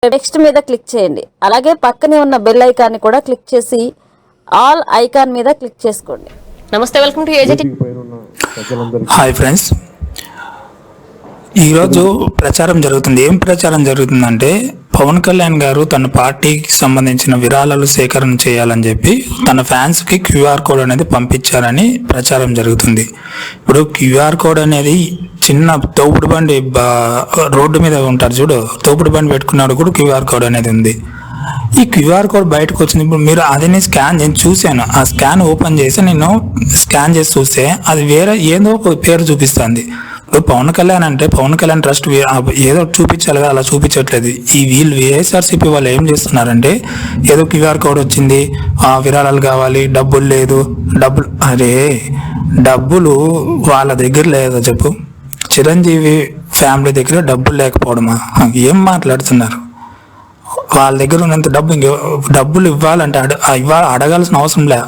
Text మీద click చేయండి. అలాగే పక్కనే ఉన్న బెల్ ఐకాన్ని కూడా క్లిక్ చేసి ఆల్ ఐకాన్ మీద క్లిక్ చేసుకోండి. నమస్తే, వెల్కమ్ టు ఏజెటి. హాయ్ ఫ్రెండ్స్, ఈరోజు ప్రచారం జరుగుతుంది. ఏం ప్రచారం జరుగుతుందంటే పవన్ కళ్యాణ్ గారు తన పార్టీకి సంబంధించిన విరాళాలు సేకరణ చేయాలని చెప్పి తన ఫ్యాన్స్కి క్యూఆర్ కోడ్ అనేది పంపించారని ప్రచారం జరుగుతుంది. ఇప్పుడు క్యూఆర్ కోడ్ అనేది చిన్న తోపుడు బండి రోడ్డు మీద ఉంటారు చూడు, తోపుడు బండి పెట్టుకున్నాడు కూడా క్యూఆర్ కోడ్ అనేది ఉంది. ఈ క్యూఆర్ కోడ్ బయటకు వచ్చింది. ఇప్పుడు మీరు అదే స్కాన్ నేను చూశాను. ఆ స్కాన్ ఓపెన్ చేసి నేను స్కాన్ చేసి చూస్తే అది వేరే ఏదో ఒక పేరు చూపిస్తుంది. ఇప్పుడు పవన్ కళ్యాణ్ అంటే పవన్ కళ్యాణ్ ట్రస్ట్ ఏదో చూపించాలి కదా, అలా చూపించట్లేదు. ఈ వీళ్ళు వైఎస్ఆర్సీపీ వాళ్ళు ఏం చేస్తున్నారంటే ఏదో క్యూఆర్ కోడ్ వచ్చింది, విరాళాలు కావాలి, డబ్బులు లేదు, అరే డబ్బులు వాళ్ళ దగ్గర లేదో చెప్పు. చిరంజీవి ఫ్యామిలీ దగ్గర డబ్బులు లేకపోవడమా? ఏం మాట్లాడుతున్నారు? వాళ్ళ దగ్గర ఉన్నంత డబ్బులు ఇవ్వాలంటే అడగాల్సిన అవసరం లే.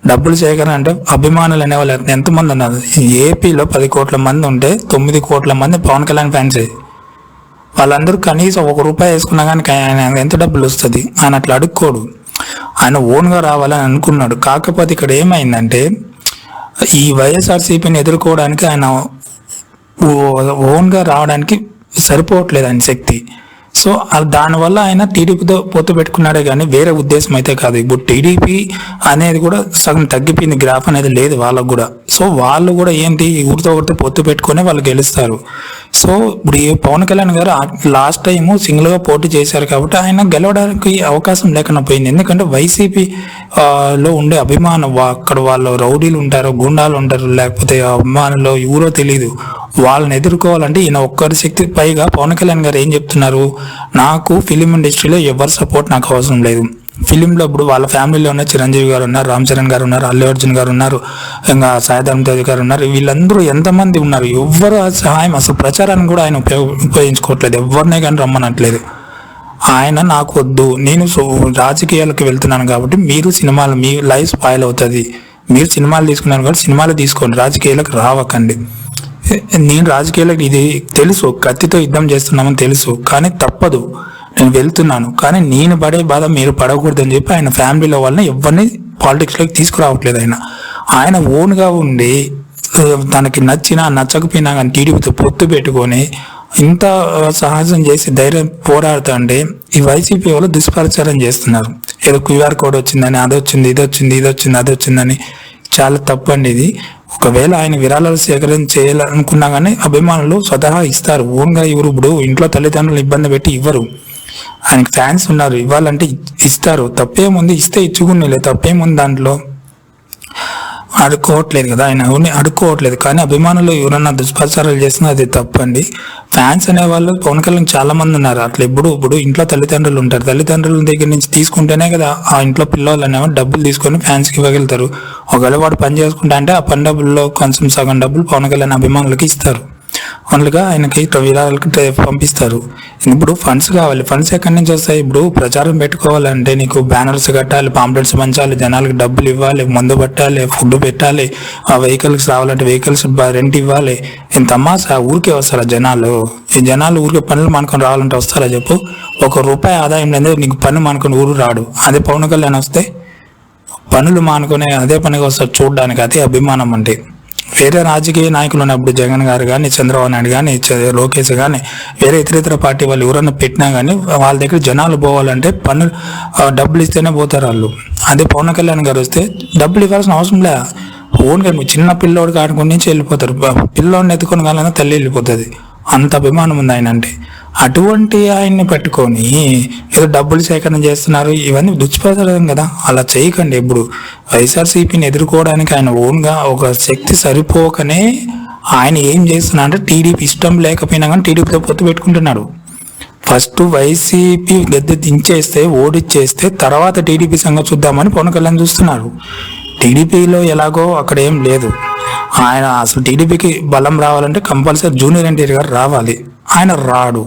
డబ్బులు సేకరణ అంటే అభిమానులు అనేవాళ్ళు ఎంతమంది ఉన్నారు? ఏపీలో 10 కోట్ల మంది ఉంటే 9 కోట్ల మంది పవన్ కళ్యాణ్ ఫ్యాన్స్. వాళ్ళందరూ కనీసం ₹1 వేసుకున్నా కానీ ఆయన ఎంత డబ్బులు వస్తుంది? ఆయన అట్లా అడుక్కోడు. ఆయన ఓన్గా రావాలని అనుకున్నాడు. కాకపోతే ఇక్కడ ఏమైందంటే ఈ వైఎస్ఆర్సీపీని ఎదుర్కోవడానికి ఆయన ఓన్గా రావడానికి సరిపోవట్లేదు ఆయన శక్తి. సో దానివల్ల ఆయన టీడీపీతో పొత్తు పెట్టుకున్నాడే కానీ వేరే ఉద్దేశం అయితే కాదు. ఇప్పుడు టీడీపీ అనేది కూడా సగం తగ్గిపోయింది, గ్రాఫ్ అనేది లేదు వాళ్ళకు కూడా. సో వాళ్ళు కూడా ఏంటి ఊరితో ఒకరితో పొత్తు పెట్టుకుని వాళ్ళు గెలుస్తారు. సో ఇప్పుడు ఈ పవన్ కళ్యాణ్ గారు లాస్ట్ టైము సింగిల్గా పోటీ చేశారు కాబట్టి ఆయన గెలవడానికి అవకాశం లేకుండా పోయింది. ఎందుకంటే వైసీపీ లో ఉండే అభిమానం, అక్కడ వాళ్ళు రౌడీలు ఉంటారు, గుండాలు ఉంటారు, లేకపోతే అభిమానులు ఎవరో తెలియదు, వాళ్ళని ఎదుర్కోవాలంటే ఈయన ఒక్కరి శక్తి. పైగా పవన్ కళ్యాణ్ గారు ఏం చెప్తున్నారు, నాకు ఫిలిం ఇండస్ట్రీలో ఎవరి సపోర్ట్ నాకు అవసరం లేదు. ఫిలింలో ఇప్పుడు వాళ్ళ ఫ్యామిలీలో ఉన్న చిరంజీవి గారు ఉన్నారు, రామ్ చరణ్ గారు ఉన్నారు, అల్లు అర్జున్ గారు ఉన్నారు, ఇంకా సాయిధరమ్ తేజ్ గారు ఉన్నారు. వీళ్ళందరూ ఎంతమంది ఉన్నారు, ఎవ్వరు సహాయం అసలు ప్రచారాన్ని కూడా ఆయన ఉపయోగించుకోవట్లేదు, ఎవరినే కానీ రమ్మనట్లేదు. ఆయన నాకు వద్దు, నేను రాజకీయాలకు వెళ్తున్నాను కాబట్టి మీరు సినిమాలు మీ లైఫ్ స్పాయిల్ అవుతుంది, మీరు సినిమాలు తీసుకున్నారు కాబట్టి సినిమాలు తీసుకోండి, రాజకీయాలకు రావకండి. నేను రాజకీయాలకు ఇది తెలుసు, కత్తితో యుద్ధం చేస్తున్నామని తెలుసు, కానీ తప్పదు, నేను వెళ్తున్నాను. కానీ నేను పడే బాధ మీరు పడకూడదని చెప్పి ఆయన ఫ్యామిలీలో వాళ్ళని ఎవరిని పాలిటిక్స్లోకి తీసుకురావట్లేదు. ఆయన ఓన్గా ఉండి తనకి నచ్చినా నచ్చకపోయినా కానీ టీడీపీతో పొత్తు పెట్టుకొని ఇంత సాహసం చేసి ధైర్యం పోరాడుతూ అంటే ఈ వైసీపీ వాళ్ళు దుష్ప్రచారం చేస్తున్నారు. ఏదో క్యూఆర్ కోడ్ వచ్చిందని, అది వచ్చింది, ఇది వచ్చింది, ఇది వచ్చింది, అది వచ్చిందని. చాలా తప్పండి ఇది. ఒకవేళ ఆయన విరాళాలు సేకరణ చేయాలనుకున్నా కానీ అభిమానులు స్వతహా ఇస్తారు, ఓన్గా ఇవ్వరు. ఇప్పుడు ఇంట్లో తల్లిదండ్రులు ఇబ్బంది పెట్టి ఇవ్వరు, ఆయనకి ఫ్యాన్స్ ఉన్నారు, ఇవ్వాలంటే ఇస్తారు. తప్పేముంది, ఇస్తే ఇచ్చుకునే, తప్పేముంది దాంట్లో. అడుక్కోవట్లేదు కదా ఆయన, అడుక్కోవట్లేదు. కానీ అభిమానులు ఎవరన్నా దుష్ప్రచారాలు చేస్తున్నా అది తప్పండి. ఫ్యాన్స్ అనేవాళ్ళు పవన్ కళ్యాణ్ చాలా మంది ఉన్నారు. అట్లా ఇప్పుడు ఇంట్లో తల్లిదండ్రులు ఉంటారు, తల్లిదండ్రుల దగ్గర నుంచి తీసుకుంటేనే కదా ఆ ఇంట్లో పిల్లలు అనేవాళ్ళు డబ్బులు తీసుకొని ఫ్యాన్స్కి ఇవ్వగలుగుతారు. ఒకవేళ వాడు పని చేసుకుంటా అంటే ఆ పని డబ్బుల్లో కొంచెం సగం డబ్బులు పవన్ కళ్యాణ్ అభిమానులకి ఇస్తారు, ఓన్లీగా ఆయనకి విరాళాలకి పంపిస్తారు. ఇప్పుడు ఫండ్స్ కావాలి, ఫండ్స్ ఎక్కడి నుంచి వస్తాయి? ఇప్పుడు ప్రచారం పెట్టుకోవాలంటే నీకు బ్యానర్స్ కట్టాలి, పాంప్లెట్స్ పంచాలి, జనాలకు డబ్బులు ఇవ్వాలి, మందు పెట్టాలి, ఫుడ్ పెట్టాలి, ఆ వెహికల్స్ రావాలంటే వెహికల్స్ రెంట్ ఇవ్వాలి. ఇంత అమ్మాసా ఊరికే వస్తారా జనాలు? ఈ జనాలు ఊరికే పనులు మానుకొని రావాలంటే వస్తారా చెప్పు? ₹1 ఆదాయం లేదు, నీకు పని మానుకొని ఊరు రాడు. అదే పవన్ కళ్యాణ్ వస్తే పనులు మానుకొని అదే పనిగా వస్తారు చూడడానికి. అదే అభిమానం అంటే. వేరే రాజకీయ నాయకులు ఉన్నప్పుడు జగన్ గారు కానీ, చంద్రబాబు నాయుడు కానీ, లోకేష్ కానీ, వేరే ఇతర పార్టీ వాళ్ళు ఎవరన్నా పెట్టినా కానీ వాళ్ళ దగ్గర జనాలు పోవాలంటే పన్నులు డబ్బులు ఇస్తేనే పోతారు వాళ్ళు. అదే పవన్ కళ్యాణ్ గారు వస్తే డబ్బులు ఇవ్వాల్సిన అవసరం లే, ఓన్గా చిన్న పిల్లోడికి ఆడుకుని నుంచి వెళ్ళిపోతారు. పిల్లోడిని ఎత్తుకొని కావాలన్నా తల్లి వెళ్ళిపోతుంది, అంత అభిమానం ఉంది ఆయన అంటే. అటువంటి ఆయన్ని పెట్టుకొని ఏదో డబ్బులు సేకరణ చేస్తున్నారు, ఇవన్నీ దుష్ప్రచారం కదా. అలా చేయకండి. ఇప్పుడు వైఎస్ఆర్సీపీని ఎదుర్కోవడానికి ఆయన ఓన్గా ఒక శక్తి సరిపోకనే ఆయన ఏం చేస్తున్నా అంటే టీడీపీ ఇష్టం లేకపోయినా కానీ టీడీపీతో పొత్తు పెట్టుకుంటున్నాడు. ఫస్ట్ వైసీపీ గద్దె దించేస్తే, ఓడిచ్చేస్తే తర్వాత టీడీపీ సంగతి చూద్దామని పవన్ కళ్యాణ్ చూస్తున్నారు. టీడీపీలో ఎలాగో అక్కడ ఏం లేదు. ఆయన అసలు టీడీపీకి బలం రావాలంటే కంపల్సరీ జూనియర్ ఎన్టీఆర్ గారు రావాలి. ఆయన రాడు.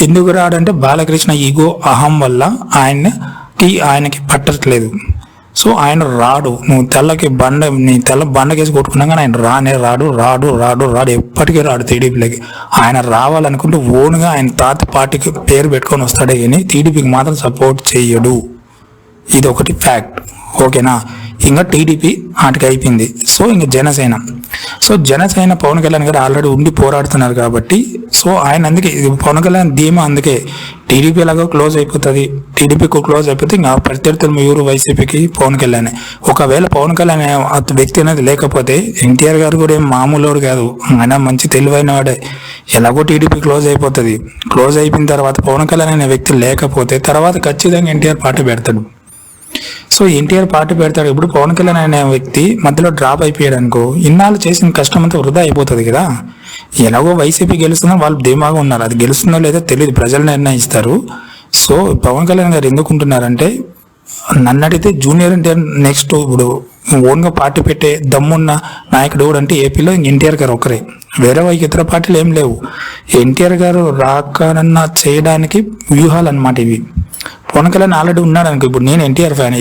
ఎందుకు రాడంటే బాలకృష్ణ ఈగో, అహం వల్ల ఆయనకి పట్టట్లేదు. సో ఆయన రాడు, నువ్వు నీ తెల్ల బండకేసి కొట్టుకున్నా కానీ ఆయన రాడు రాడు రాడు రాడు ఎప్పటికీ రాడు టీడీపీలోకి. ఆయన రావాలనుకుంటే ఓన్గా ఆయన తాత పార్టీకి పేరు పెట్టుకొని వస్తాడే కానీ టీడీపీకి మాత్రం సపోర్ట్ చేయడు. ఇది ఒకటి ఫ్యాక్ట్, ఓకేనా. ఇంకా టీడీపీ ఆటకి అయిపోయింది. సో ఇంకా జనసేన పవన్ కళ్యాణ్ గారు ఆల్రెడీ ఉండి పోరాడుతున్నారు కాబట్టి సో ఆయన అందుకే పవన్ కళ్యాణ్ ధీమా అందుకే టీడీపీ లాగా క్లోజ్ అయిపోతుంది. టీడీపీకి క్లోజ్ అయిపోతే ఇంకా ప్రత్యర్థులు ఎవరు వైసీపీకి పవన్ కళ్యాణ్. ఒకవేళ పవన్ కళ్యాణ్ వ్యక్తి అనేది లేకపోతే ఎన్టీఆర్ గారు కూడా ఏం మామూలు కాదు, ఆయన మంచి తెలివైన వాడే. ఎలాగో టీడీపీ క్లోజ్ అయిపోతుంది. క్లోజ్ అయిపోయిన తర్వాత పవన్ కళ్యాణ్ అనే వ్యక్తి లేకపోతే తర్వాత ఖచ్చితంగా ఎన్టీఆర్ పార్టీ పెడతాడు. సో ఎన్టీఆర్ పార్టీ పెడతాడు. ఇప్పుడు పవన్ కళ్యాణ్ అనే వ్యక్తి మధ్యలో డ్రాప్ అయిపోయాడు అనుకో, ఇన్నాళ్ళు చేసిన కష్టం అంతా వృధా అయిపోతుంది కదా. ఎలాగో వైసీపీ గెలుస్తుందో వాళ్ళు ధీమాగా ఉన్నారు, అది గెలుస్తుందో లేదో తెలియదు, ప్రజలు నిర్ణయిస్తారు. సో పవన్ కళ్యాణ్ గారు ఎందుకుంటున్నారంటే, నన్ను అడిగితే జూనియర్ ఎన్టీఆర్ నెక్స్ట్ ఇప్పుడు ఓన్గా పార్టీ పెట్టే దమ్మున్న నాయకుడు కూడా అంటే ఏపీలో ఎన్టీఆర్ గారు ఒకరే, వేరే వాళ్ళకి ఇతర పార్టీలు ఏం లేవు. ఎన్టీఆర్ గారు రాకనన్నా చేయడానికి వ్యూహాలు అన్నమాట ఇవి. పవన్ కళ్యాణ్ ఆల్రెడీ ఉన్నాడు అనుకో, ఇప్పుడు నేను ఎన్టీఆర్ ఫ్యాన్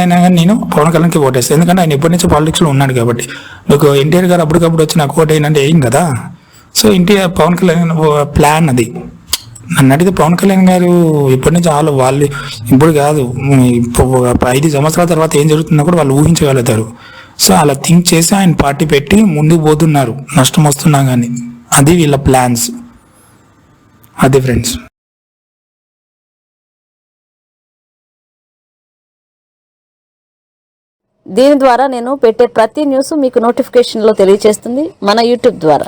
అయినా కానీ నేను పవన్ కళ్యాణ్కి ఓటేస్తాను, ఎందుకంటే ఆయన ఎప్పటి నుంచో పాలిటిక్స్లో ఉన్నాడు కాబట్టి. మీకు ఎన్టీఆర్ గారు అప్పటికప్పుడు వచ్చి నాకు ఓటు ఏంటంటే ఏం కదా. సో పవన్ కళ్యాణ్ ప్లాన్ అది. నన్ను అడిగితే పవన్ కళ్యాణ్ గారు ఇప్పటి నుంచి వాళ్ళు ఇప్పుడు కాదు, 5 సంవత్సరాల తర్వాత ఏం జరుగుతుందో కూడా వాళ్ళు ఊహించగలుగుతారు. సో అలా థింక్ చేసి ఆయన పార్టీ పెట్టి ముందుకు పోతున్నారు, నష్టం వస్తున్నా కానీ. అది వీళ్ళ ప్లాన్స్. అది ఫ్రెండ్స్. దీని ద్వారా నేను పెట్టే ప్రతి న్యూస్ మీకు నోటిఫికేషన్లో తెలియజేస్తుంది మన యూట్యూబ్ ద్వారా.